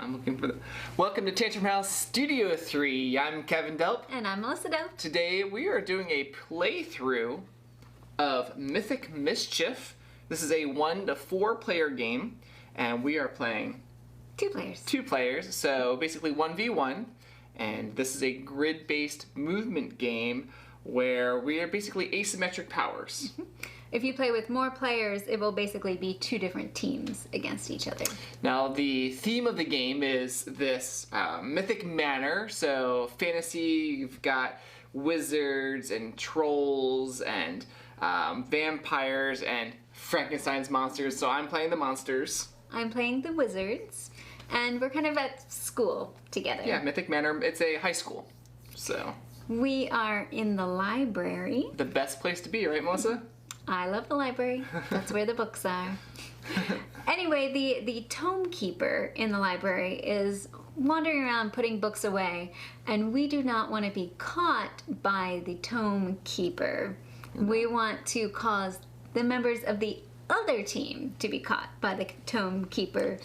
I'm looking for the... Welcome to Tantrum House Studio 3. I'm Kevin Delp. And I'm Melissa Delp. Today we are doing a playthrough of Mythic Mischief. This is a 1 to 4 player game, and we are playing... 2 players. 2 players, so basically 1v1. And this is a grid-based movement game where we are basically asymmetric powers. If you play with more players, it will basically be 2 different teams against each other. Now, the theme of the game is this mythic manor. So, fantasy, you've got wizards and trolls and vampires and Frankenstein's monsters. So, I'm playing the monsters. I'm playing the wizards. And we're kind of at school together. Yeah, Mythic Manor. It's a high school. So. We are in the library. The best place to be, right, Melissa? I love the library. That's where the books are. Anyway, the Tomekeeper in the library is wandering around putting books away, and we do not want to be caught by the Tomekeeper. We want to cause the members of the other team to be caught by the Tomekeeper,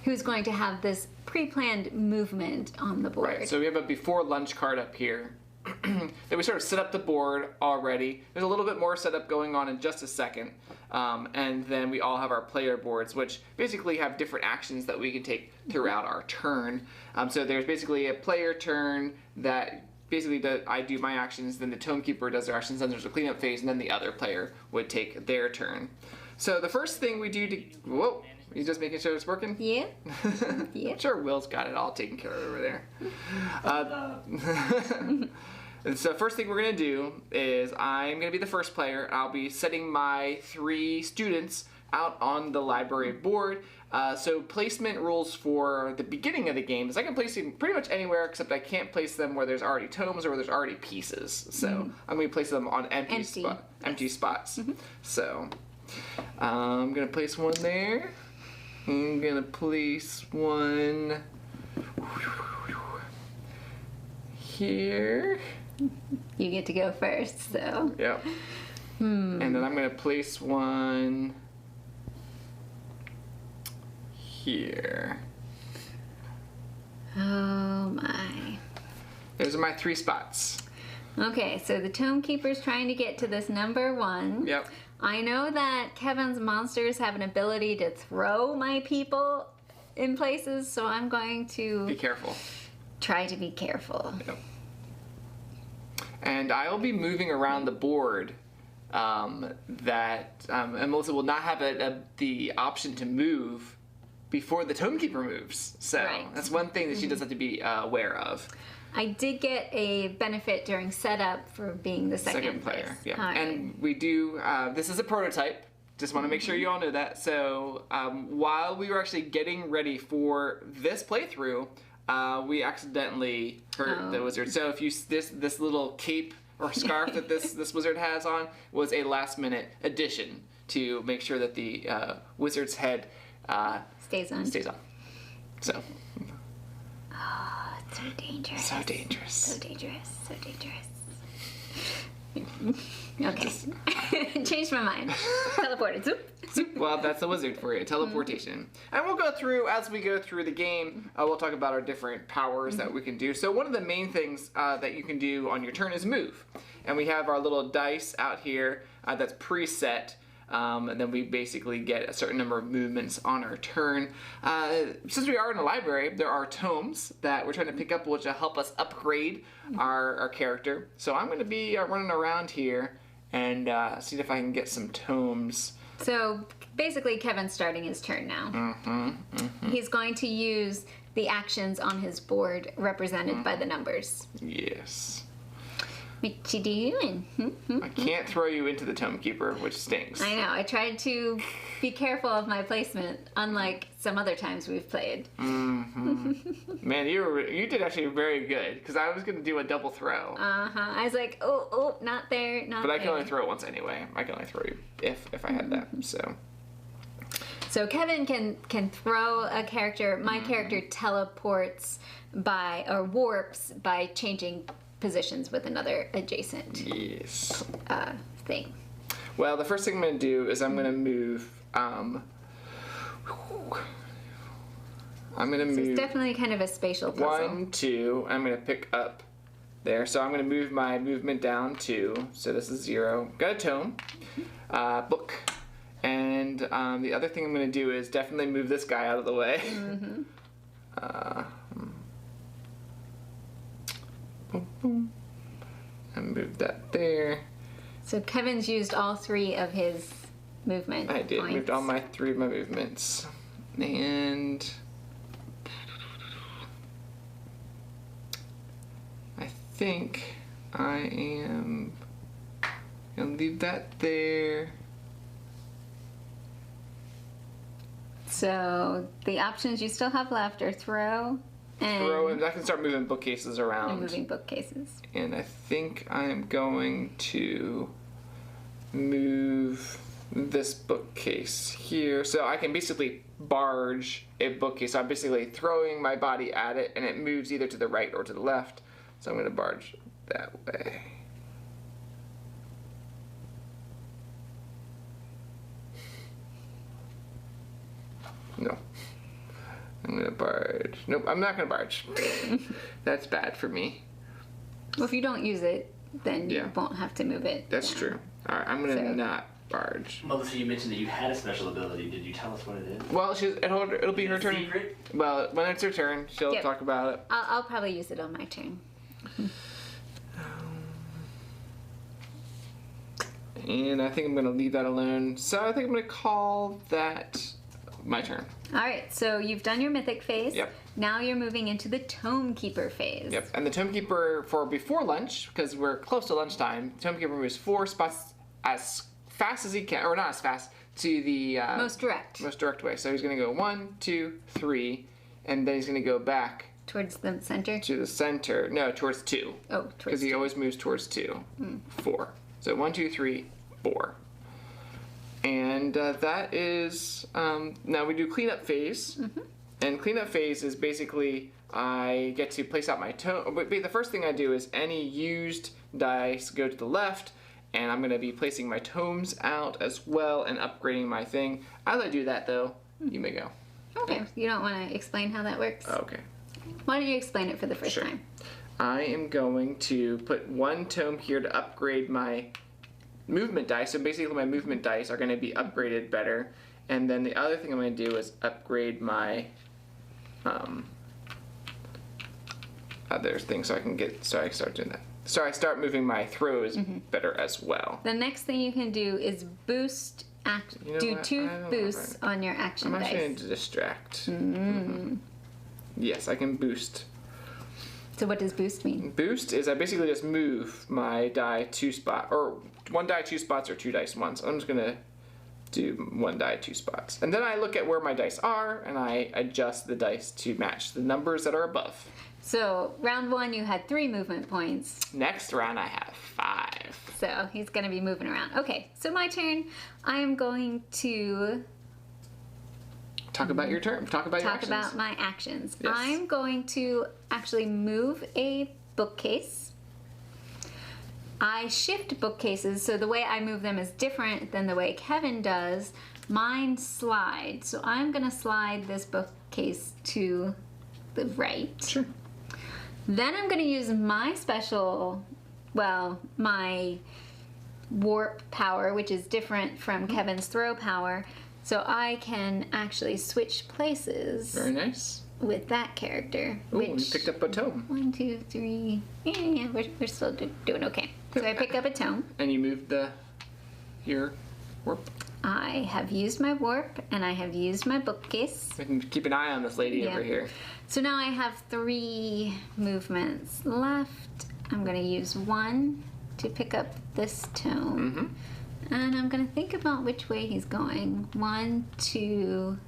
who's going to have this pre-planned movement on the board. Right, so we have a before lunch card up here. Then we sort of set up the board already. There's a little bit more setup going on in just a second. And then we all have our player boards, which basically have different actions that we can take throughout our turn. So there's basically a player turn that basically I do my actions, then the Tomekeeper does their actions, then there's a cleanup phase, and then the other player would take their turn. So the first thing we do to... Whoa! He's just making sure it's working? Yeah. Yeah. I'm sure Will's got it all taken care of over there. And so first thing we're going to do is I'm going to be the first player. I'll be setting my 3 students out on the library board. So placement rules for the beginning of the game is I can place them pretty much anywhere, except I can't place them where there's already tomes or where there's already pieces. So I'm going to place them on empty spots. So I'm going to place one there. I'm going to place one here. You get to go first, so. Yep. And then I'm going to place one here. Oh my. Those are my 3 spots. Okay, so the Tomekeeper's trying to get to this number 1. Yep. I know that Kevin's monsters have an ability to throw my people in places, so I'm going to... Be careful. Try to be careful. Yep. And I'll be moving around the board and Melissa will not have the option to move before the Tomekeeper moves. So that's one thing that she does have to be aware of. I did get a benefit during setup for being the second player. Yeah. Right. And we do, this is a prototype. Just want to make sure you all know that. So while we were actually getting ready for this playthrough, we accidentally hurt the wizard. So if you this little cape or scarf that this wizard has on was a last minute addition to make sure that the wizard's head stays on. So. Oh, it's so dangerous. So dangerous. So dangerous. So dangerous. Okay. Changed my mind. Teleported. Zoop. Zoop. Well, that's the wizard for you. Teleportation. And we'll go through, as we go through the game, we'll talk about our different powers that we can do. So one of the main things that you can do on your turn is move. And we have our little dice out here that's preset. And then we basically get a certain number of movements on our turn. Since we are in a library, there are tomes that we're trying to pick up, which will help us upgrade our character. So I'm going to be running around here and see if I can get some tomes. So basically Kevin's starting his turn now. He's going to use the actions on his board represented by the numbers. Yes. What you doing? I can't throw you into the Tomekeeper, which stinks. I know. I tried to be careful of my placement, unlike some other times we've played. Man, you did actually very good, because I was going to do a double throw. I was like, oh, not there, not But there. I can only throw it once anyway. I can only throw you if I had that, so... So Kevin can throw a character. My character teleports or warps by changing positions with another adjacent thing. Well, the first thing I'm going to do is I'm going to move I'm going to move... It's definitely kind of a spatial puzzle. 1, 2. I'm going to pick up there. So I'm going to move my movement down 2. So this is 0. Got a tome. Book. And the other thing I'm going to do is definitely move this guy out of the way. Mm-hmm. Boom, boom. And move that there. So Kevin's used all 3 of his movement I did. points. Moved all 3 of my movements. And I think I am going to leave that there. So the options you still have left are throw and I can start moving bookcases around. and moving bookcases. And I think I'm going to move this bookcase here. So I can basically barge a bookcase. So I'm basically throwing my body at it and it moves either to the right or to the left. So I'm going to barge that way. No. I'm going to barge. Nope, I'm not going to barge. That's bad for me. Well, if you don't use it, then you Yeah. won't have to move it. That's down. true. All right, I'm going to So- not barge. Melissa, you mentioned that you had a special ability. Did you tell us what it is? Well, it'll be her turn. Secret? Well, when it's her turn, she'll Yep. talk about it. I'll probably use it on my turn. And I think I'm going to leave that alone. So I think I'm going to call that my turn. All right, so you've done your mythic phase. Yep. Now you're moving into the Tomekeeper phase. Yep. And the Tomekeeper for before lunch, because we're close to lunchtime, the Tomekeeper moves 4 spots as fast as he can, or not as fast, to the Most direct. most direct way. So he's going to go 1, 2, 3, and then he's going to go back Towards the center. to the center. No, towards 2. Oh, towards Because he always moves towards 2. 4. So 1, 2, 3, 4. And that is, now we do cleanup phase. And cleanup phase is basically, I get to place out my tome. But the first thing I do is any used dice go to the left, and I'm going to be placing my tomes out as well and upgrading my thing. As I do that, though, you may go. Okay. You don't want to explain how that works? Okay. Why don't you explain it for the first Sure. time? I am going to put 1 tome here to upgrade my movement dice. So basically my movement dice are going to be upgraded better. And then the other thing I'm going to do is upgrade my other thing so I can start doing that. So I start moving my throws better as well. The next thing you can do is boost You know do what? 2 I don't know, boosts right. on your action I'm actually dice. going to distract. Yes, I can boost. So what does boost mean? Boost is I basically just move my die 2 spot, or 1 die 2 spots or 2 dice once. I'm just gonna do 1 die 2 spots. And then I look at where my dice are and I adjust the dice to match the numbers that are above. So round 1 you had 3 movement points. Next round I have 5. So he's going to be moving around. Okay, so my turn. I am going to Talk about your turn. Talk about your talk actions. about my actions. Yes. I'm going to actually move a bookcase. I shift bookcases, so the way I move them is different than the way Kevin does. Mine slide. So I'm going to slide this bookcase to the right. Sure. Then I'm going to use my special, well, my warp power, which is different from Kevin's throw power. So I can actually switch places Very nice. with that character. Ooh, which you picked up a tome. 1, 2, 3. Yeah, we're still doing okay. So I pick up a tome. And you moved your warp. I have used my warp and I have used my bookcase. We can keep an eye on this lady over Yeah. here. So now I have 3 movements left. I'm going to use 1 to pick up this tome. And I'm going to think about which way he's going. 1, 2,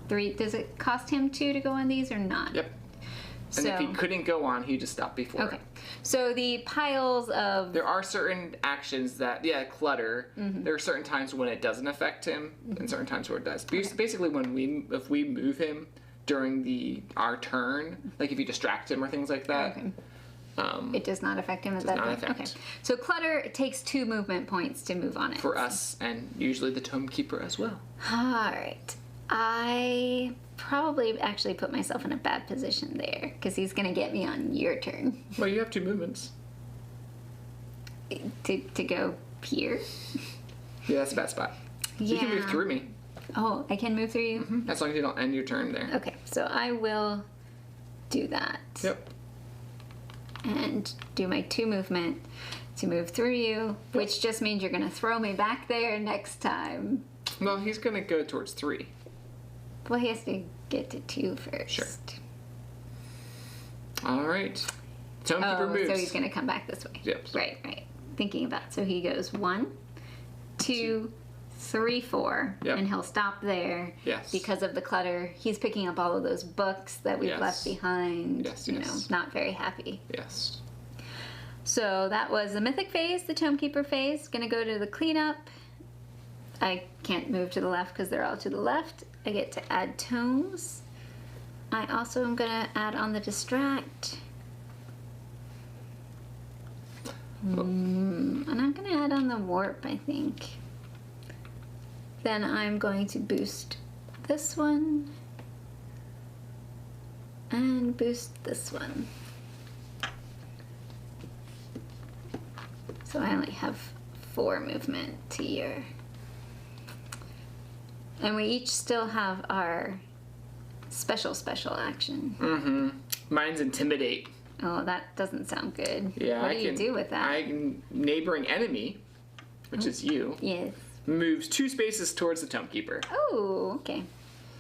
3. Does it cost him 2 to go on these or not? Yep. And if he So- couldn't go on, he just stopped before. Okay. So the piles of... There are certain actions that, clutter. There are certain times when it doesn't affect him, and certain times where it does. Basically, if we move him during our turn, like if you distract him or things like that, Okay. It does not affect him at that not point? affect. Okay. So clutter, it takes 2 movement points to move on it. for us, and usually the Tomekeeper as well. All right. I probably actually put myself in a bad position there because he's going to get me on your turn. Well, you have 2 movements. To go here? Yeah, that's a bad spot. Yeah. You can move through me. Oh, I can move through you? As long as you don't end your turn there. Okay, so I will do that. Yep. And do my 2 movement to move through you, which just means you're going to throw me back there next time. Well, he's going to go towards 3. Well, he has to get to 2 first. Sure. All right. Tomekeeper moves. So he's going to come back this way. Yep. Right. Thinking about. So he goes 1, 2, 3, 4, Yep. and he'll stop there. Yes. Because of the clutter. He's picking up all of those books that we've left behind. Yes. You know, not very happy. Yes. So that was the Mythic phase, the Tomekeeper phase. Gonna go to the cleanup. I can't move to the left because they're all to the left. I get to add tomes. I also am gonna add on the distract. And I'm gonna add on the warp, I think. Then I'm going to boost this one. And boost this one. So I only have 4 movement to here. And we each still have our special action. Mm-hmm. Mine's Intimidate. Oh, that doesn't sound good. Yeah, What do you do with that? Neighboring enemy, which is you, Yes. moves 2 spaces towards the Tomekeeper. Oh, okay.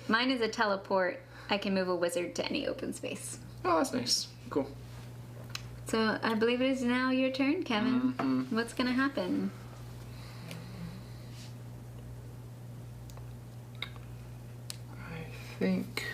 Mine is a teleport. I can move a wizard to any open space. Oh, that's nice. Cool. So I believe it is now your turn, Kevin. Mm-hmm. What's gonna happen? I think...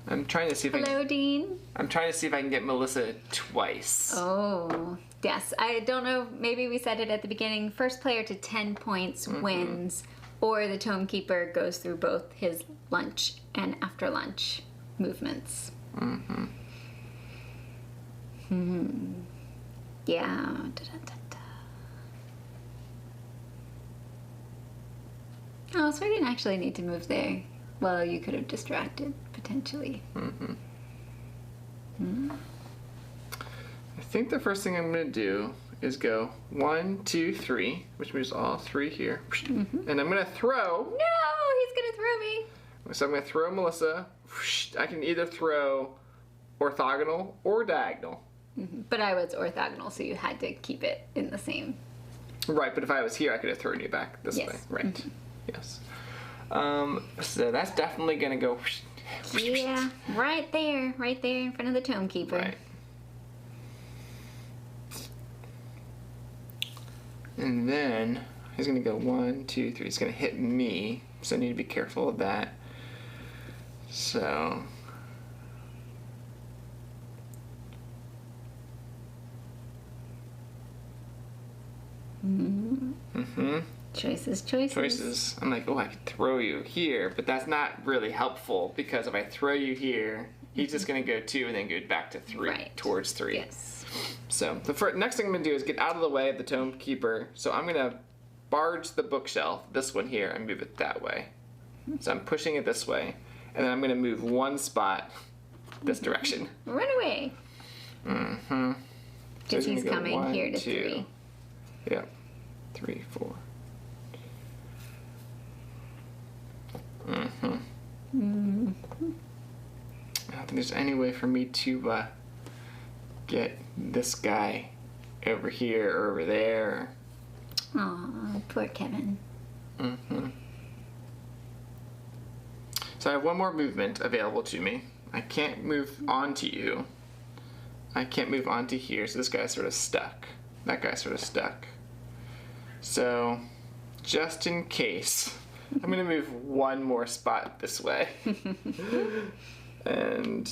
I'm trying to see if Hello, Dean. I'm trying to see if I can get Melissa twice. Oh, yes. I don't know. Maybe we said it at the beginning. First player to 10 points wins, or the Tomekeeper goes through both his lunch and after lunch movements. Yeah. Da-da-da-da. Oh, so I didn't actually need to move there. Well, you could have distracted, potentially. I think the first thing I'm going to do is go 1, 2, 3, which moves all 3 here. And I'm going to throw. No, he's going to throw me. So I'm going to throw Melissa. I can either throw orthogonal or diagonal. But I was orthogonal, so you had to keep it in the same. Right, but if I was here, I could have thrown you back this Yes. way. Right. Yes. So that's definitely going to go. Yeah, right there in front of the Tomekeeper. Right. And then he's going to go 1, 2, 3. He's going to hit me, so I need to be careful of that. So. Choices. I'm like, oh, I could throw you here, but that's not really helpful because if I throw you here, he's just going to go 2 and then go back to 3, towards 3. Yes. So the next thing I'm going to do is get out of the way of the Tomekeeper. So I'm going to barge the bookshelf, this one here, and move it that way. So I'm pushing it this way, and then I'm going to move 1 spot this direction. Run away. Because he's coming 1, here to 2. 3. Yep. 3, 4. I don't think there's any way for me to get this guy over here or over there. Aw, poor Kevin. So I have 1 more movement available to me. I can't move onto you. I can't move onto here, so this guy's sort of stuck. That guy's sort of stuck. So, just in case, I'm going to move 1 more spot this way. And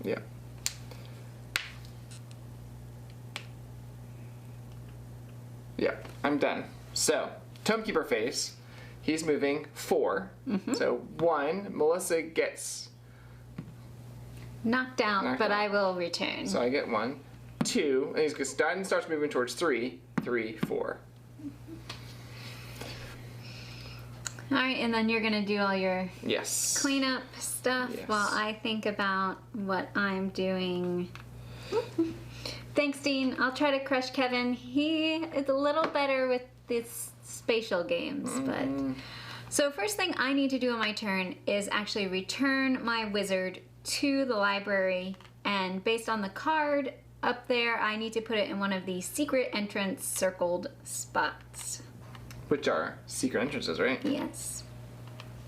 yeah. Yeah, I'm done. So, Tomekeeper phase. He's moving 4. So 1, Melissa gets knocked out, knocked but out. I will return. So I get 1, 2, and he starts moving towards 3, 3, 4. All right, and then you're gonna do all your Yes. cleanup stuff Yes. while I think about what I'm doing. Thanks, Dean. I'll try to crush Kevin. He is a little better with these spatial games, but... So first thing I need to do on my turn is actually return my wizard to the library, and based on the card up there, I need to put it in one of the secret entrance circled spots. Which are secret entrances, right? Yes,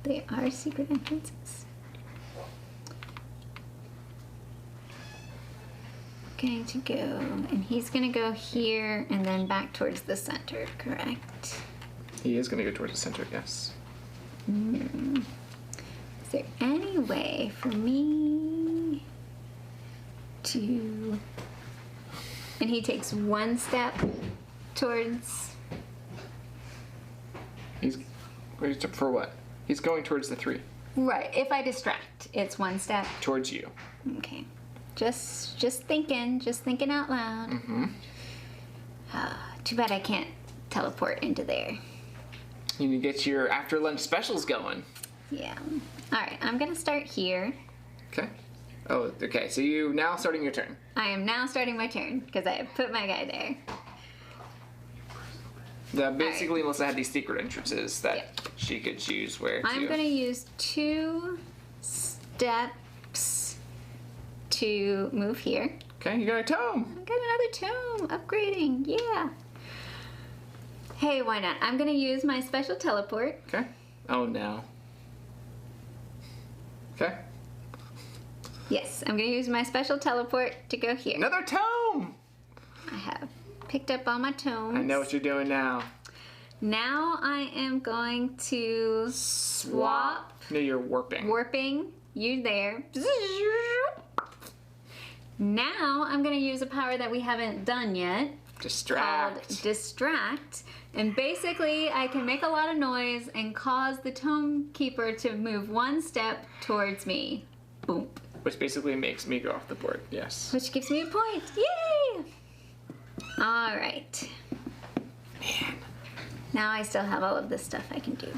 they are secret entrances. Going to go, and he's gonna go here and then back towards the center, correct? He is going to go towards the center, yes. Is there any way for me to... And he takes 1 step towards... He's for what? He's going towards the 3. Right, if I distract, it's 1 step. Towards you. Okay. Just thinking out loud. Too bad I can't teleport into there. You need to get your after lunch specials going. Yeah. Alright, I'm gonna start here. Okay. Oh, okay. So you now starting your turn. I am now starting my turn, because I have put my guy there. Basically, Melissa had these secret entrances that Yep. she could choose where to. I'm gonna use 2 steps to move here. Okay, you got a tome. I got another tome. Upgrading. Yeah. Hey, why not? I'm gonna use my special teleport. Okay. Oh, no. Okay. Yes, I'm gonna use my special teleport to go here. Another tome! I have picked up all my tomes. I know what you're doing now. Now I am going to swap. No, you're warping. Warping. You there. Now I'm gonna use a power that we haven't done yet. Distract. Called Distract. And basically, I can make a lot of noise and cause the Tomekeeper to move 1 step towards me. Boom. Which basically makes me go off the board. Yes. Which gives me a point. Yay! All right. Man. Now I still have all of this stuff I can do.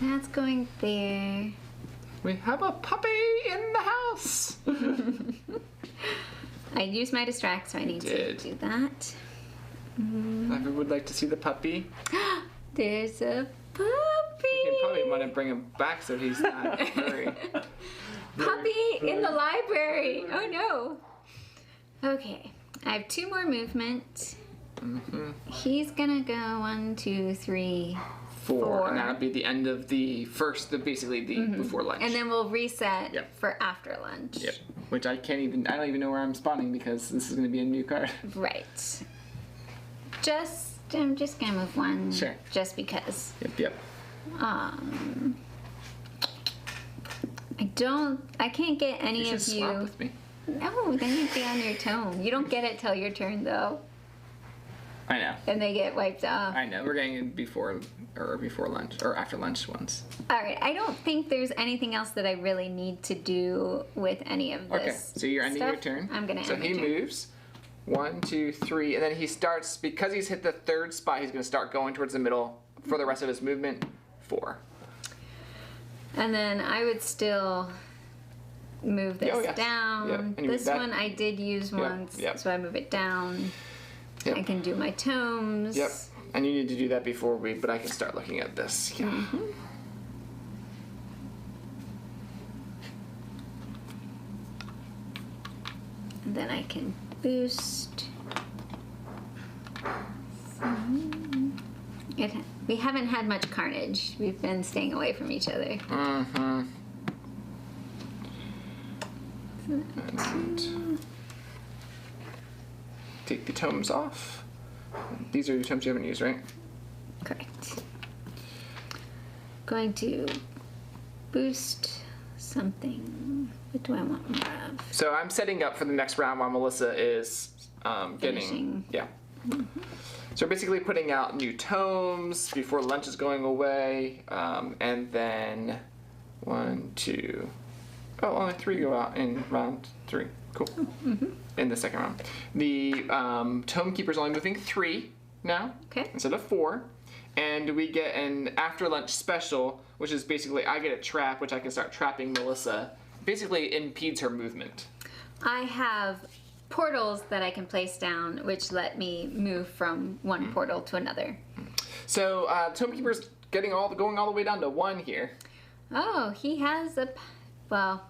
That's going there. We have a puppy in the house. I used my distract, so I need to did. do that. Ever would like to see the puppy? There's a puppy. You can probably want to bring him back so he's not very... Puppy in the library. Oh no. Okay, I have 2 more movement. He's gonna go 1, 2, 3, 4. And that'll be the end of the first, basically the before lunch. And then we'll reset Yep. for after lunch. Yep. Which I don't even know where I'm spawning because this is going to be a new card. Right. I'm just gonna move 1. Sure. Just because. Yep. I can't get any You should of swap you. with me. No, then you'd be on your tome. You don't get it till your turn though. I know. And they get wiped off. I know. We're getting in before lunch or after lunch ones. Alright, I don't think there's anything else that I really need to do with any of this. Okay, so you're ending your stuff. turn. I'm gonna So end my he turn. moves. 1, 2, 3, and then he starts, because he's hit the 3rd spot, he's going to start going towards the middle for the rest of his movement. 4. And then I would still move this yes. down. Yep, and you This move that. one I did use once, yep. so I move it down. Yep. I can do my tomes. Yep. And you need to do that before but I can start looking at this. Yeah. And then I can boost. We haven't had much carnage. We've been staying away from each other. And take the tomes off. These are your tomes you haven't used, right? Correct. Going to boost something. What do I want more of? So I'm setting up for the next round while Melissa is Finishing. Yeah. So we're basically putting out new tomes before lunch is going away. And then 1, 2... Oh, only 3 go out in round 3. Cool. In the second round. The Tomekeeper's only moving 3 now. Okay. Instead of 4. And we get an after lunch special, which is basically I get a trap, which I can start trapping Melissa. Basically impedes her movement. I have portals that I can place down, which let me move from one portal to another. So Tomekeeper's going all the way down to 1 here. Oh, he has a... Well,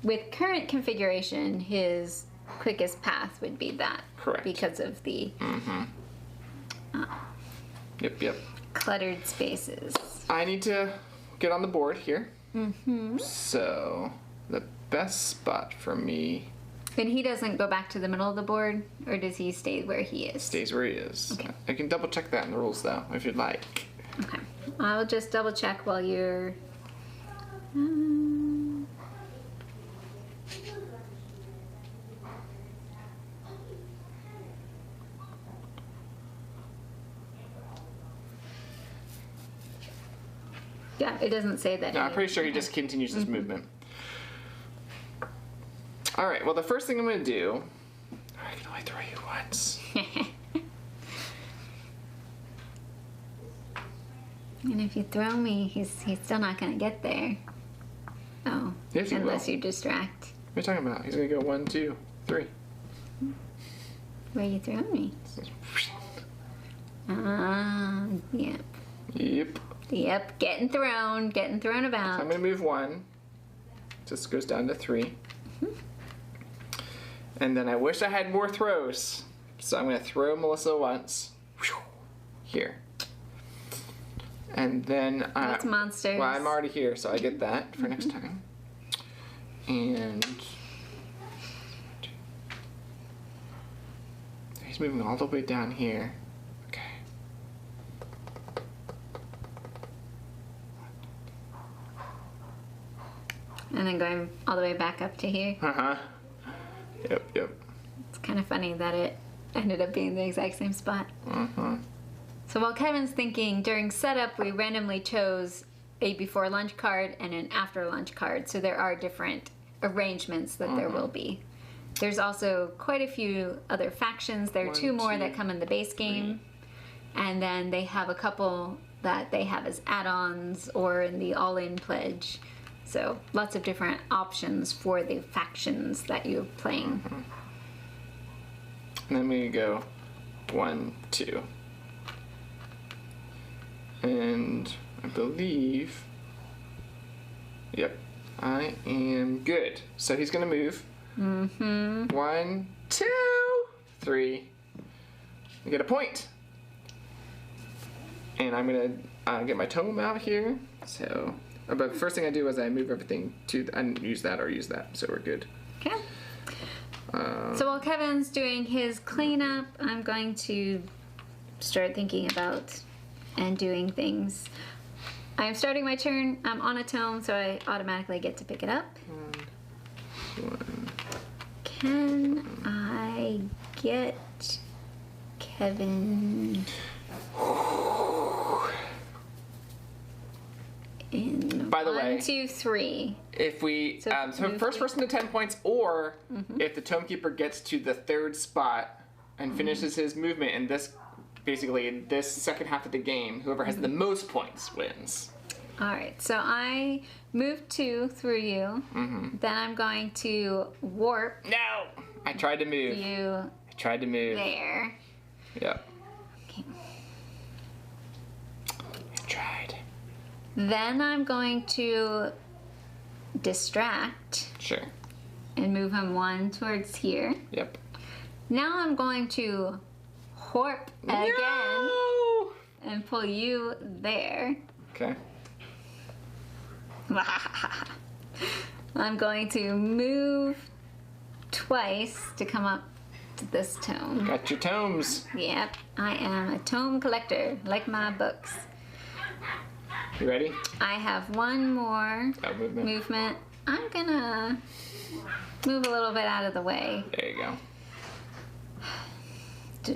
with current configuration, his quickest path would be that. Correct. Because of the Yep. cluttered spaces. I need to get on the board here. So the best spot for me And he doesn't go back to the middle of the board, or does he stay where he is? stays where he is. Okay. I can double check that in the rules though, if you'd like. Okay. I'll just double check while you're... Yeah, it doesn't say that. No, I'm pretty sure he just continues his movement. Alright, well the first thing I'm going to do... I can only throw you once. And if you throw me, he's still not going to get there. Oh, Yes, he unless will. you distract. What are you talking about? He's going to go 1, 2, 3. Where you throwing me? Ah, yep. Yep. Yep, getting thrown about. I'm going to move 1. Just goes down to 3. And then I wish I had more throws. So I'm going to throw Melissa once. Here. And then... That's monsters. Well, I'm already here, so I get that for next time. And... He's moving all the way down here. Okay. And then going all the way back up to here. Uh-huh. Yep. It's kind of funny that it ended up being the exact same spot. Uh-huh. So while Kevin's thinking, during setup we randomly chose a before lunch card and an after lunch card. So there are different arrangements that there will be. There's also quite a few other factions. There are 2 more that come in the base game. And then they have a couple that they have as add-ons or in the all-in pledge. So lots of different options for the factions that you're playing. And then we go 1, 2. And I believe... Yep. I am good. So he's going to move. 1, 2, 3. You get a point. And I'm going to get my tome out here. So... But the first thing I do is I move everything to... I didn't use that or use that, so we're good. Okay. So while Kevin's doing his cleanup, I'm going to start thinking about and doing things. I'm starting my turn. I'm on a tome, so I automatically get to pick it up. 1. Can I get Kevin in By the 1, way, 2, 3? If we... So So move first 3. person to 10 points, or if the Tomekeeper gets to the 3rd spot and finishes his movement in this... Basically, in this second half of the game, whoever has the most points wins. Alright, so I move 2 through you. Then I'm going to warp No! I tried to move. you I tried to move. there. Yep. Okay. I tried. Then I'm going to distract Sure. and move him 1 towards here. Yep. Now I'm going to warp again No! and pull you there. Okay. I'm going to move twice to come up to this tome. Got your tomes. Yep, I am a tome collector, like my books. You ready? I have one more Movement. I'm gonna move a little bit out of the way. There you go.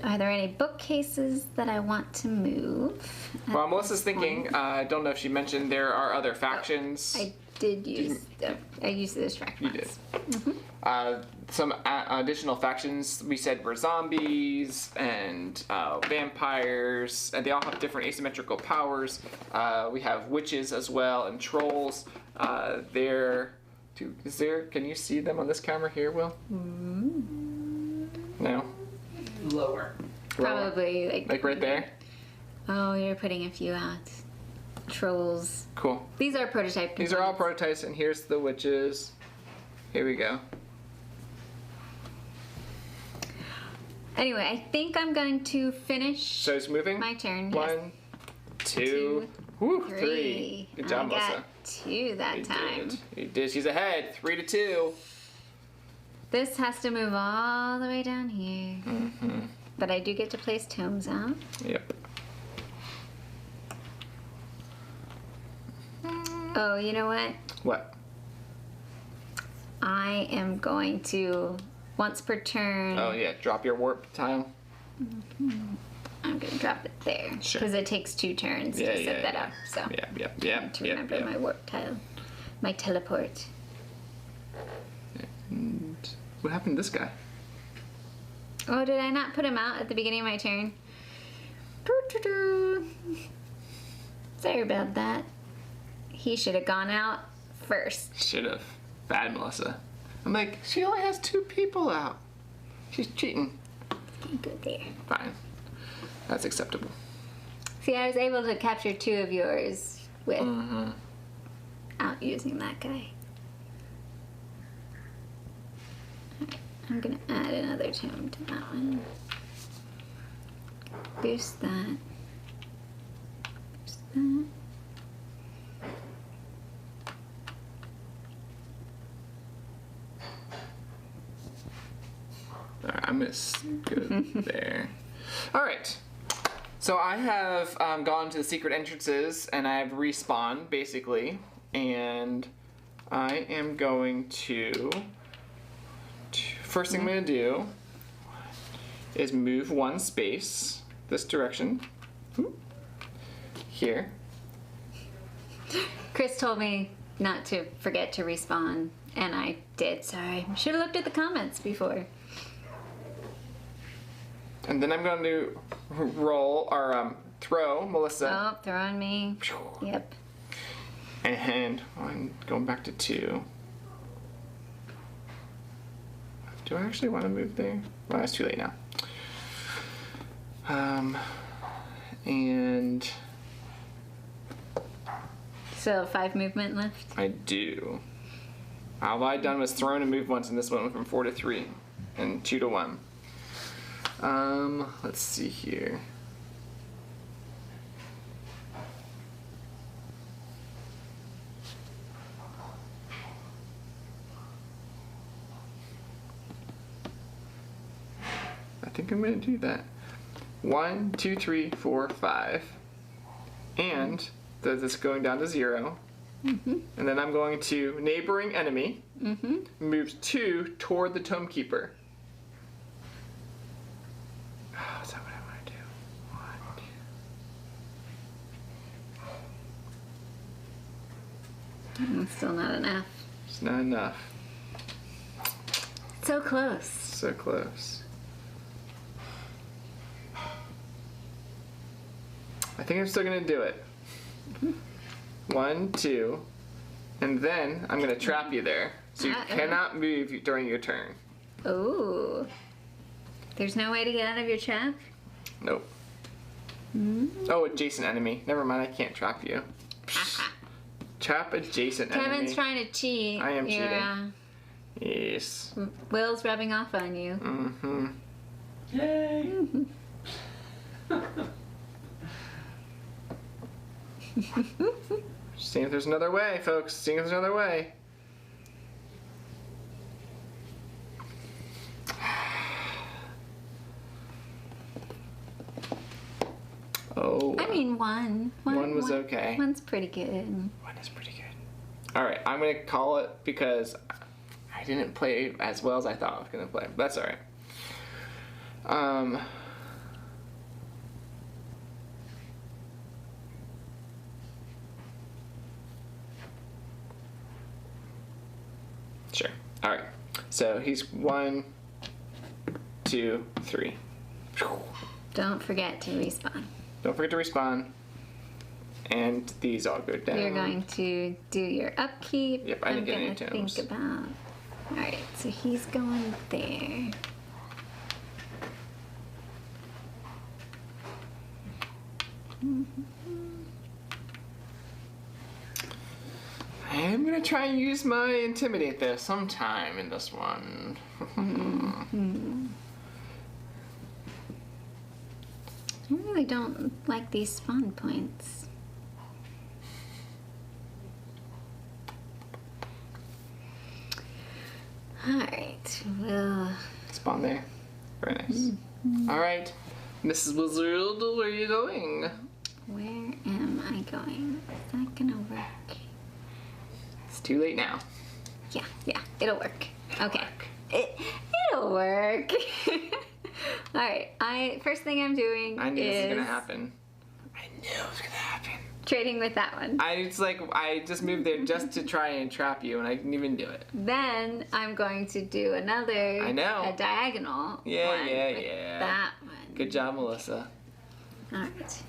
Are there any bookcases that I want to move? While Melissa's thinking, I don't know if she mentioned there are other factions. I did use I used the distract You box. did. Some additional factions we said were zombies and vampires, and they all have different asymmetrical powers. We have witches as well and trolls. Can you see them on this camera here, Will? No? Lower. Probably Like right there? Oh, you're putting a few out. Trolls. Cool. These are prototype components. These are all prototypes, and here's the witches. Here we go. Anyway, I think I'm going to finish So it's moving? my turn. One, Yes. two, three. Good job, I Melissa. got 2 that time. You did. She's ahead. 3-2. This has to move all the way down here. But I do get to place tomes out. Yep. Oh, you know what? What? I am going to, once per turn, Oh yeah, drop your warp tile. I'm going to drop it there. Sure. Because it takes 2 turns to set that up. So Yeah. to remember my warp tile. My teleport. And what happened to this guy? Oh, did I not put him out at the beginning of my turn? Doo-doo-doo. Sorry about that. He should have gone out first. Should have. Bad Melissa. I'm like, she only has 2 people out. She's cheating. Go there. Fine. That's acceptable. See, I was able to capture 2 of yours without using that guy. Alright, I'm gonna add another tome to that one. Boost that. Boost that. Alright, I'm gonna go there. Alright. So I have gone to the secret entrances and I've respawned basically, and I am going to first thing I'm gonna do is move 1 space this direction. Here. Chris told me not to forget to respawn, and I did. Sorry. Should have looked at the comments before. And then I'm going to roll or throw Melissa. Oh, throw on me. Yep. And I'm going back to 2. Do I actually want to move there? Well, it's too late now. And So 5 movement left. I do. All I done was thrown and moved once, and this one went from 4 to 3 and 2 to 1. Let's see here. I think I'm gonna do that. 1, 2, 3, 4, 5. And that's going down to 0. And then I'm going to neighboring enemy. Moves 2 toward the Tomekeeper. Oh, is that what I want to do? 1. Still not enough. It's not enough. So close. So close. I think I'm still gonna do it. 1, 2, and then I'm gonna trap you there, so you cannot move during your turn. Ooh. There's no way to get out of your trap? Nope. Oh, adjacent enemy. Never mind, I can't trap you. Trap adjacent enemy. Kevin's trying to cheat. I am cheating. Yes. Will's rubbing off on you. Yay! Seeing if there's another way, folks. Seeing if there's another way. Oh. I mean, one. One was okay. One's pretty good. One is pretty good. All right, I'm gonna call it because I didn't play as well as I thought I was gonna play. But that's all right. Sure. All right. So he's 1, 2, 3. Don't forget to respawn. Don't forget to respawn. And these all go down. You're going to do your upkeep. Yep, I didn't get any I'm gonna tomes. think about. All right, so he's going there. I'm gonna try and use my intimidate there sometime in this one. I really don't like these spawn points. Alright, well... Spawn there. Very nice. Alright, Mrs. Blizzard, where are you going? Where am I going? Is that gonna work? It's too late now. Yeah, it'll work. Okay. It'll work. Alright, first thing I'm doing I knew this was is gonna happen. I knew it was gonna happen. trading with that one. I just moved there just to try and trap you, and I didn't even do it. Then I'm going to do another I know. a diagonal Yeah, one yeah, with yeah. that one. Good job, Melissa. Alright.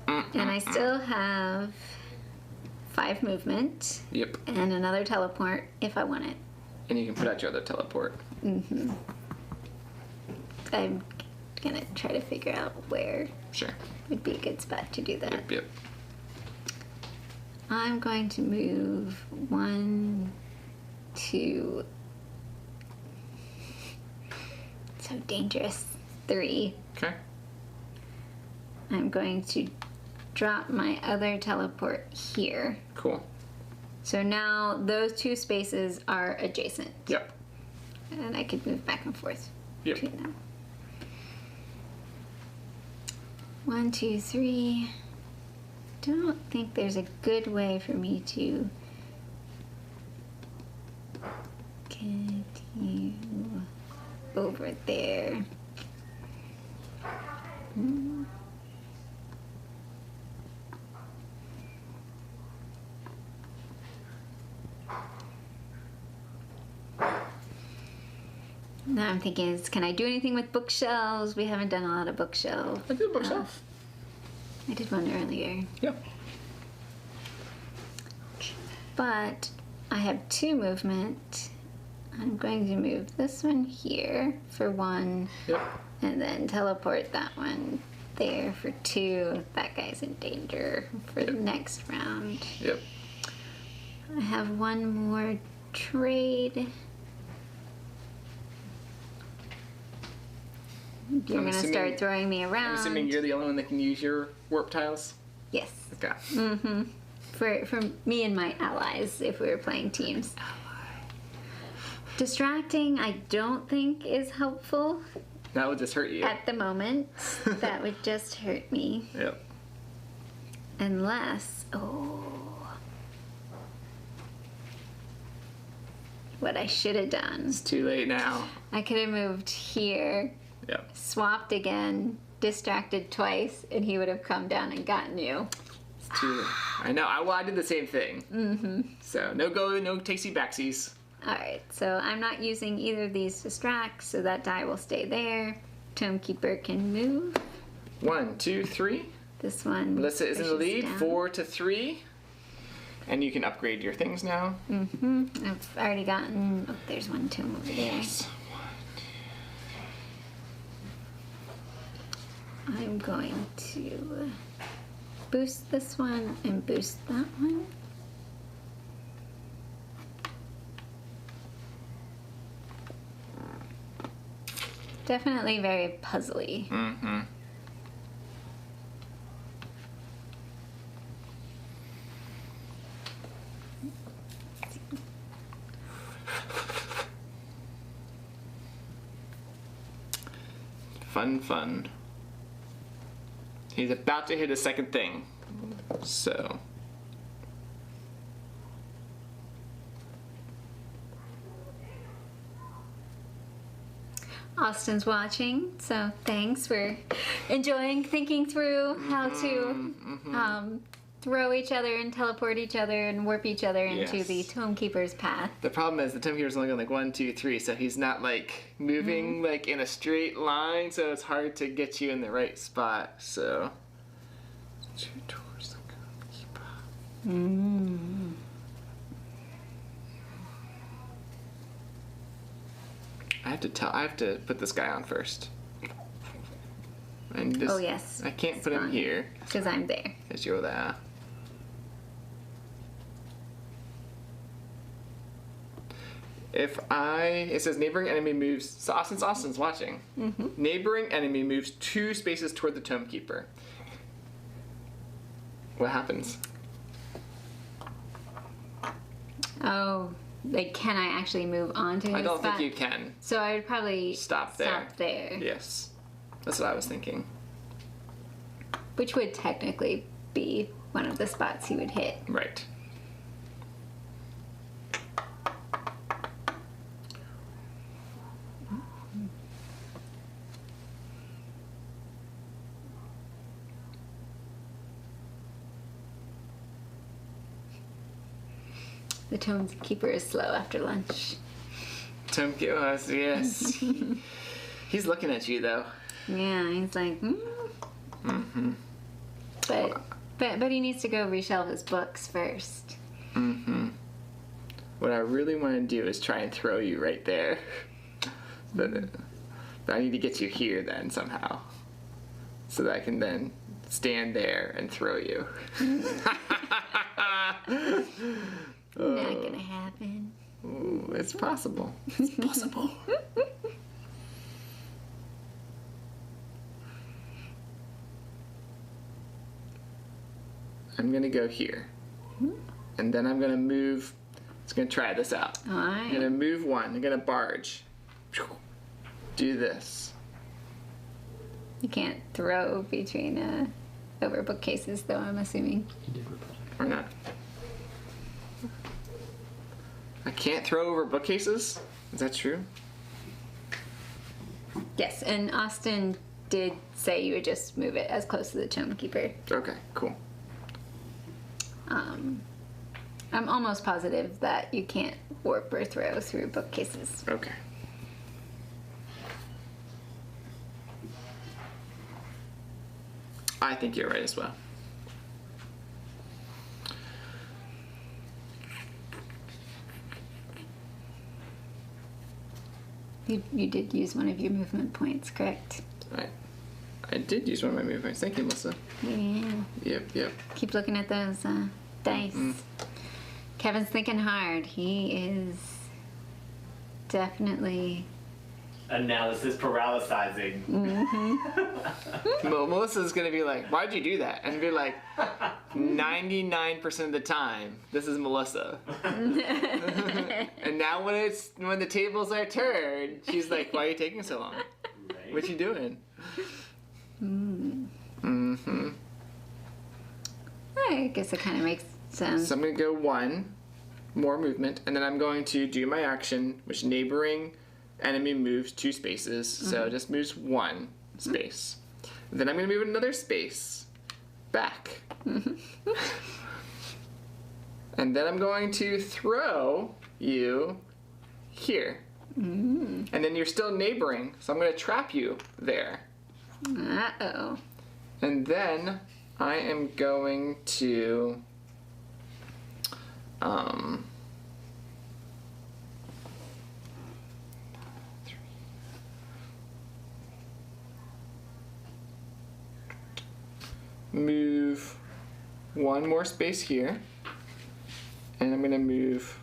And I still have 5 movement Yep. and another teleport if I want it. And you can put out your other teleport. I'm gonna try to figure out where Sure. would be a good spot to do that. Yep. I'm going to move 1, 2. So dangerous. 3. Okay. I'm going to drop my other teleport here. Cool. So now those 2 spaces are adjacent. Yep. And I could move back and forth Yep. between them. 1, 2, 3. Don't think there's a good way for me to get you over there. Now I'm thinking, can I do anything with bookshelves? We haven't done a lot of bookshelves. I did a bookshelf. I did one earlier. Yep. But I have 2 movement. I'm going to move this one here for 1, Yep. and then teleport that one there for 2. That guy's in danger for the next round. Yep. I have 1 more trade. You're I'm gonna assuming- start throwing me around. I'm assuming you're the only one that can use your warp tiles. Yes. Okay. For me and my allies, if we were playing teams. Distracting, I don't think is helpful That would just hurt you. at the moment. That would just hurt me. Yep. Unless, what I should have done. It's too late now. I could have moved here, Yep. swapped again, distracted twice, and he would have come down and gotten you. It's too late. I know. I did the same thing. So no tasty backsies. Alright, so I'm not using either of these distracts, so that die will stay there. Tomekeeper can move. 1, 2, 3. This one. Melissa is in the pushes lead. down. 4 to 3. And you can upgrade your things now. I've already gotten. Oh, there's one tome over there. Yes. I'm going to boost this one and boost that one. Definitely very puzzly. Mm-hmm. Fun. He's about to hit his second thing. So. Austin's watching, so thanks for enjoying thinking through how to throw each other and teleport each other and warp each other into the Tomekeeper's path. The problem is the Tomekeeper's only going like 1, 2, 3, so he's not like moving like in a straight line, so it's hard to get you in the right spot. So shoot towards the Tomekeeper. I have to put this guy on first. And this, oh yes. I can't put him here because I'm there. Because you're there. It says neighboring enemy moves, so Austin's watching. Neighboring enemy moves 2 spaces toward the Tomekeeper. What happens? Oh, like can I actually move on to his I don't spot? think you can. So I would probably Stop there. Yes. That's what I was thinking. Which would technically be one of the spots he would hit. Right. The Tomekeeper is slow after lunch. Tomekeeper, yes. He's looking at you though. Yeah, he's like, But he needs to go reshelve his books first. What I really want to do is try and throw you right there. But I need to get you here then somehow. So that I can then stand there and throw you. Not gonna happen. Ooh, it's possible. It's possible. I'm gonna go here. And then I'm gonna move. It's gonna try this out. Alright. I'm gonna move 1. I'm gonna barge. Do this. You can't throw between over bookcases though, I'm assuming. Or not. I can't throw over bookcases? Is that true? Yes, and Austin did say you would just move it as close to the Tomekeeper. Okay, cool. I'm almost positive that you can't warp or throw through bookcases. Okay. I think you're right as well. You did use one of your movement points, correct? I did use one of my movement points. Thank you, Melissa. Yeah. Yep. Keep looking at those dice. Kevin's thinking hard. He is definitely... Analysis paralysizing. Melissa's gonna be like, why'd you do that? And be like, 99% of the time, this is Melissa. And now when the tables are turned, she's like, why are you taking so long? Right. What you doing? I guess it kind of makes sense. So I'm gonna go 1 more movement, and then I'm going to do my action, which neighboring enemy moves 2 spaces, so it just moves 1 space. Then I'm gonna move another space back. And then I'm going to throw you here. And then you're still neighboring, so I'm gonna trap you there. Uh-oh. And then I am going to move 1 more space here, and I'm going to move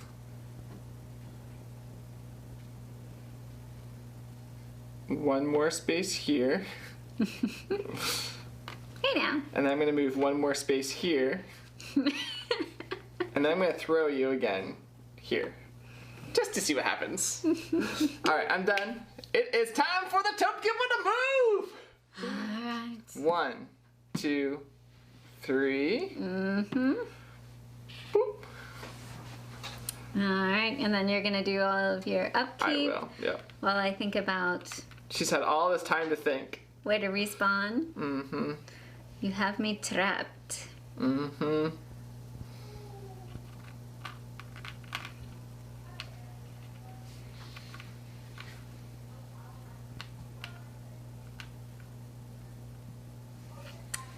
one more space here. Hey now. And then I'm going to move 1 more space here. And then I'm going to throw you again here. Just to see what happens. Alright, I'm done. It is time for the Tomekeeper to move! Alright. 1, 2, 3. Mm-hmm. Boop. Alright, and then you're gonna do all of your upkeep. I will, yeah. While I think about She's had all this time to think. where to respawn. Mm-hmm. You have me trapped. Mm-hmm.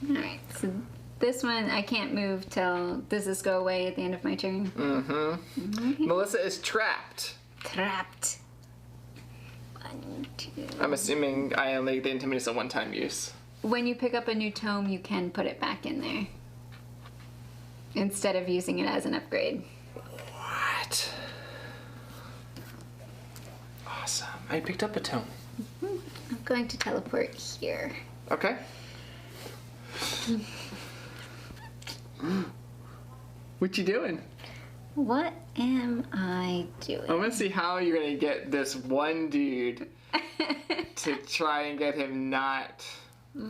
Alright, so this one I can't move till does this go away at the end of my turn? Mm-hmm. Melissa is trapped. Trapped. 1, 2. I'm assuming I only the Intimidate is a one-time use. When you pick up a new tome, you can put it back in there. Instead of using it as an upgrade. What? Awesome. I picked up a tome. I'm going to teleport here. Okay. What you doing? What am I doing? I want to see how you're going to get this one dude to try and get him not...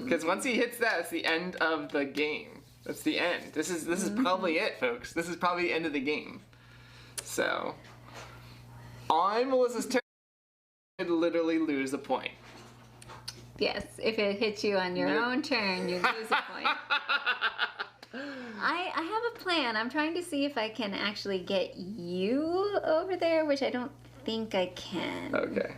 Because once he hits that, it's the end of the game. That's the end. This is probably it, folks. This is probably the end of the game. So, on Melissa's turn, you could literally lose a point. Yes, if it hits you on your own turn, you lose a point. I have a plan. I'm trying to see if I can actually get you over there, which I don't think I can. Okay.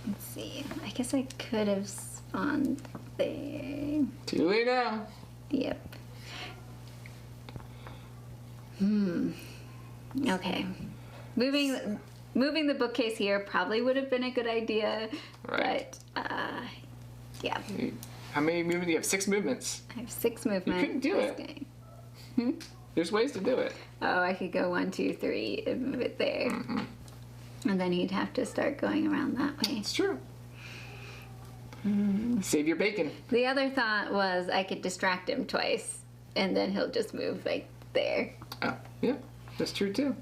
Let's see. I guess I could have spawned there. Too late now. Yep. Okay. Moving the bookcase here probably would have been a good idea. Right. But, yeah. How many movements? You have 6 movements. I have 6 movement. You couldn't do this it. game. There's ways to do it. Oh, I could go 1, 2, 3 and move it there. Mm-hmm. And then he'd have to start going around that way. It's true. Save your bacon. The other thought was I could distract him twice, and then he'll just move like there. Oh, yeah. That's true, too.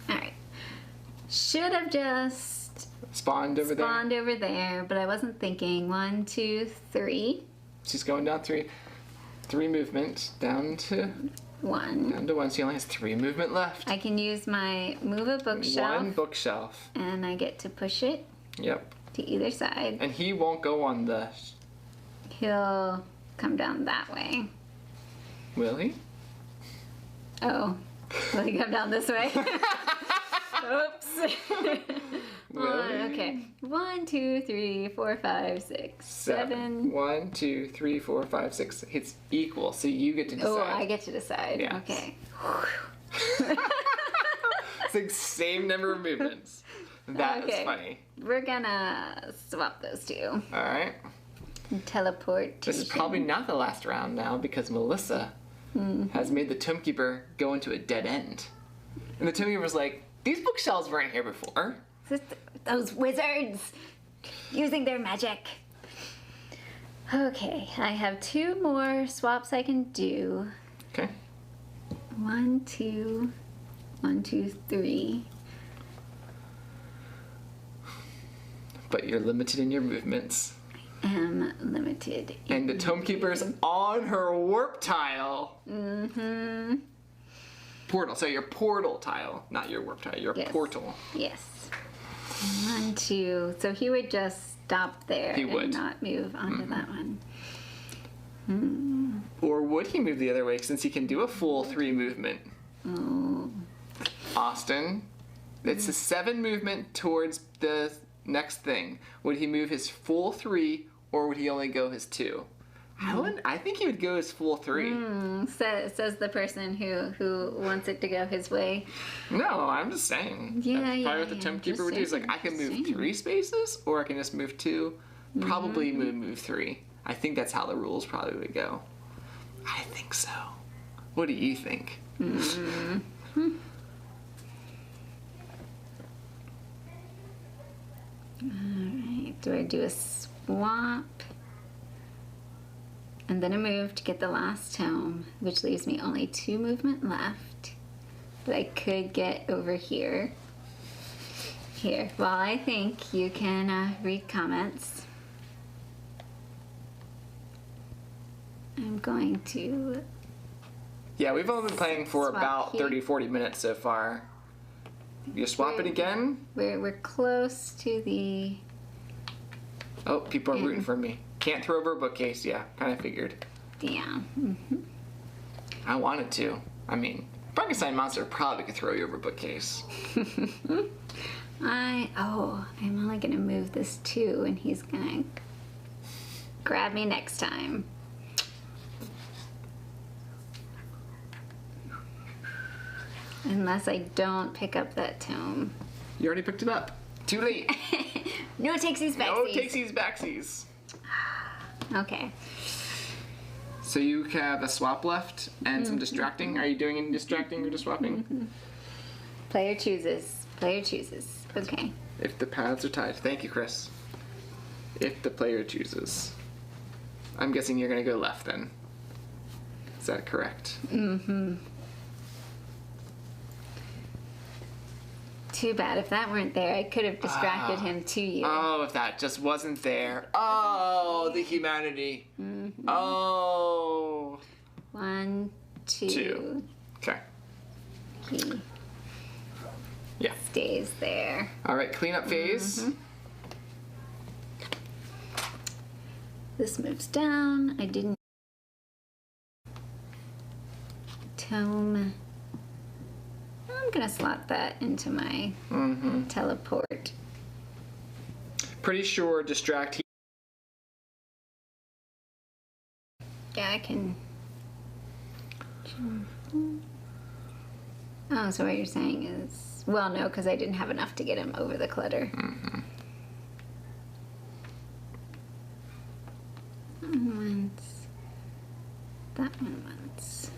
Alright. Should have just Spawned over there. spawned over there, but I wasn't thinking. 1, 2, 3. She's going down 3 movement. Down to 1. 1. She only has 3 movement left. I can use my move a bookshelf, 1 bookshelf. and I get to push it Yep. to either side. And he won't go on the... He'll come down that way. Will he? Oh, will he come down this way? Oops. Okay. 1, 2, 3, 4, 5, 6, 7. 1, 2, 3, 4, 5, 6. It's equal, so you get to decide. Oh, I get to decide. Yes. Okay. It's the same number of movements. That is Okay. funny. We're gonna swap those two. Alright. Teleport. This is probably not the last round now because Melissa has made the Tomekeeper go into a dead end. And the Tomekeeper's like, these bookshelves weren't here before. Those wizards using their magic. Okay, I have 2 more swaps I can do. Okay. 1, 2, 1, 2, 3. But you're limited in your movements. Am limited. And the Tomekeeper's on her warp tile. Mm-hmm. Portal. So your portal tile, not your warp tile, your Yes. portal. Yes. 1, 2. So he would just stop there He would. and not move onto that one. Or would he move the other way since he can do a full 3 movement? Oh. Austin, it's a 7 movement towards the next thing. Would he move his full 3 or would he only go his 2? I think he would go his full 3. Says the person who wants it to go his way. No, I'm just saying. Yeah, That's yeah, probably what the yeah, Tomekeeper just would do. Is like, saying, I can just move saying. 3 spaces or I can just move 2. Probably move 3. I think that's how the rules probably would go. I think so. What do you think? Alright, do I do a swap? And then a move to get the last tome, which leaves me only 2 movement left. But I could get over here. Here, well, I think you can read comments. I'm going to... Yeah, we've only been playing for Swap about here. 30, 40 minutes so far. You swap it again? We're close to the... Oh, people are rooting for me. Can't throw over a bookcase. Yeah, kind of figured. Yeah. I wanted to. I mean, Frankenstein monster probably could throw you over a bookcase. I'm only gonna move this 2 and he's gonna grab me next time. Unless I don't pick up that tome. You already picked it up. Too late. No takesies backsies. No takesies backsies. Okay. So you have a swap left and some distracting. Are you doing any distracting or just swapping? Player chooses. Player chooses. Okay. If the paths are tied. Thank you, Chris. If the player chooses. I'm guessing you're going to go left then. Is that correct? Mm-hmm. Too bad. If that weren't there, I could have distracted him to you. Oh, if that just wasn't there. Oh, the humanity. Mm-hmm. Oh. 1, 2. 2. Okay. He Yeah. stays there. All right, cleanup phase. Mm-hmm. This moves down. I didn't. Tome. I'm gonna slot that into my teleport. Pretty sure distract. Yeah, I can. Oh, so what you're saying is, well, no, because I didn't have enough to get him over the clutter. Once. That one once.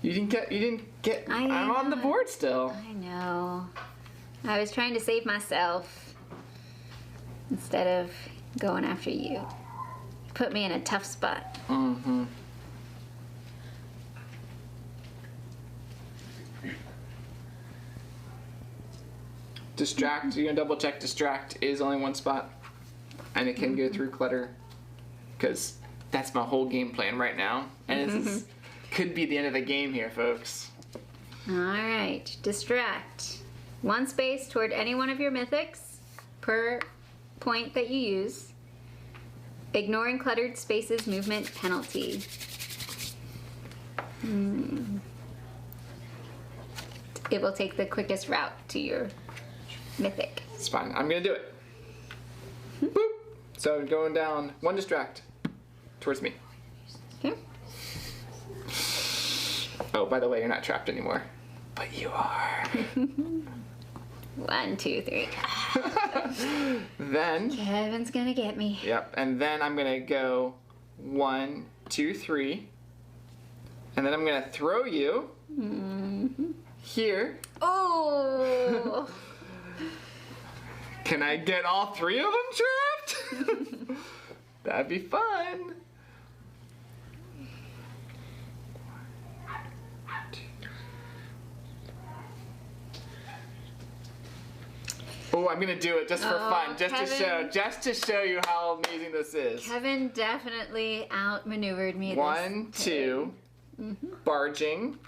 You didn't get. I'm on the board still. I know. I was trying to save myself instead of going after you. You put me in a tough spot. Mm-hmm. Distract. You're gonna double check. Distract is only one spot, and it can go through clutter, because that's my whole game plan right now, and this is, could be the end of the game here, folks. All right. Distract. 1 space toward any one of your mythics per point that you use. Ignoring cluttered spaces movement penalty. It will take the quickest route to your mythic. It's fine. I'm gonna do it. Boop. So going down 1 distract towards me. Okay. Oh, by the way, you're not trapped anymore. But you are. 1, 2, 3. Then, Kevin's gonna get me. yep, and then I'm gonna go 1, 2, 3. And then I'm gonna throw you here. Oh! Can I get all 3 of them trapped? That'd be fun. Oh, I'm gonna do it just for fun, just Kevin. to show you how amazing this is. Kevin definitely outmaneuvered me. 1, 2, barging.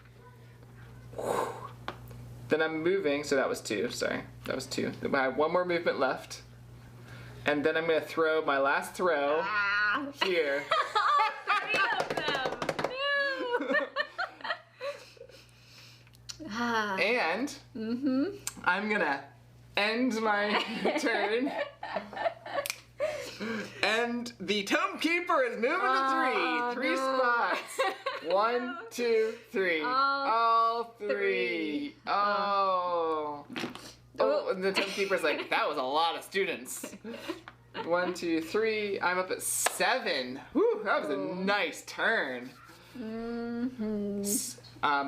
Then I'm moving, so that was 2. Sorry, that was 2. I have 1 more movement left, and then I'm gonna throw my last throw here. Three of them. No. And I'm gonna end my turn. And the Tomekeeper is moving to 3. 3 spots. 1, 2, 3. All 3. Oh. Oh, and the Tomekeeper's like, that was a lot of students. 1, 2, 3. I'm up at 7. Whew, that was a nice turn.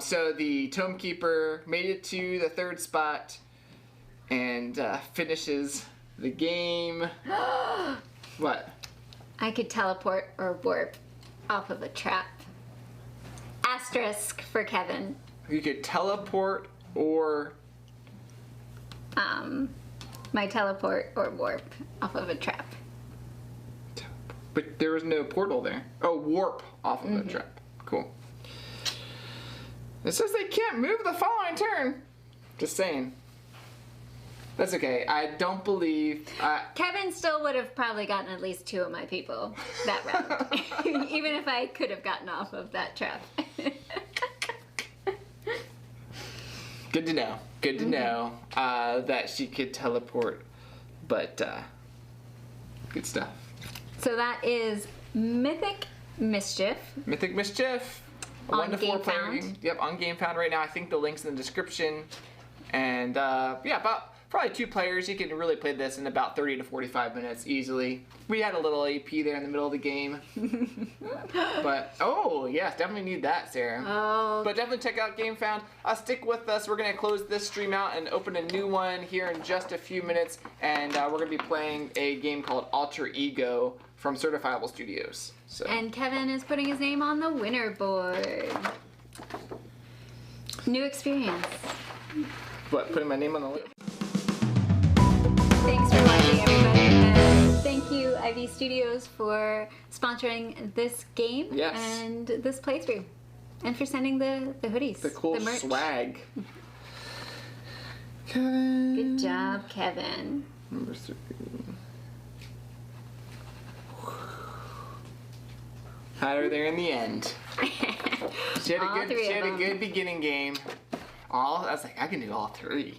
So the Tomekeeper made it to the 3rd spot and finishes the game. What? I could teleport or warp off of a trap. Asterisk for Kevin. You could teleport or... My teleport or warp off of a trap. But there was no portal there. Oh, warp off of the trap. Cool. It says they can't move the following turn. Just saying. That's okay. I don't believe... Kevin still would have probably gotten at least 2 of my people that round. Even if I could have gotten off of that trap. Good to know. Good to know that she could teleport. But, good stuff. So that is Mythic Mischief. Mythic Mischief. A On 1 to 4 player Gamefound. game. Yep, on Gamefound right now. I think the link's in the description. And, yeah, about... Probably 2 players, you can really play this in about 30 to 45 minutes easily. We had a little AP there in the middle of the game. But, oh, yes, definitely need that, Sarah. Oh. But definitely check out Gamefound. Stick with us. We're going to close this stream out and open a new one here in just a few minutes. And we're going to be playing a game called Alter Ego from Certifiable Studios. So. And Kevin is putting his name on the winner board. New experience. What, putting my name on the list? Thanks for watching, everybody. And thank you, IV Studios, for sponsoring this game and this playthrough. And for sending the hoodies. The cool merch. swag. Kevin. Good job, Kevin. Number 3. Had her there in the end. She had a good beginning game. I was like, I can do all 3.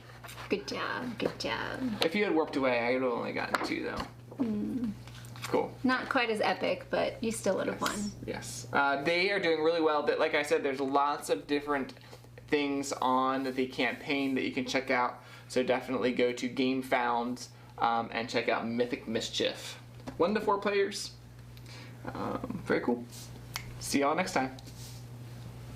Good job, good job. If you had warped away, I would have only gotten 2 though. Cool. Not quite as epic, but you still would have won. Yes. They are doing really well, but like I said, there's lots of different things on the campaign that you can check out. So definitely go to Gamefound and check out Mythic Mischief. 1 to 4 players. Very cool. See y'all next time.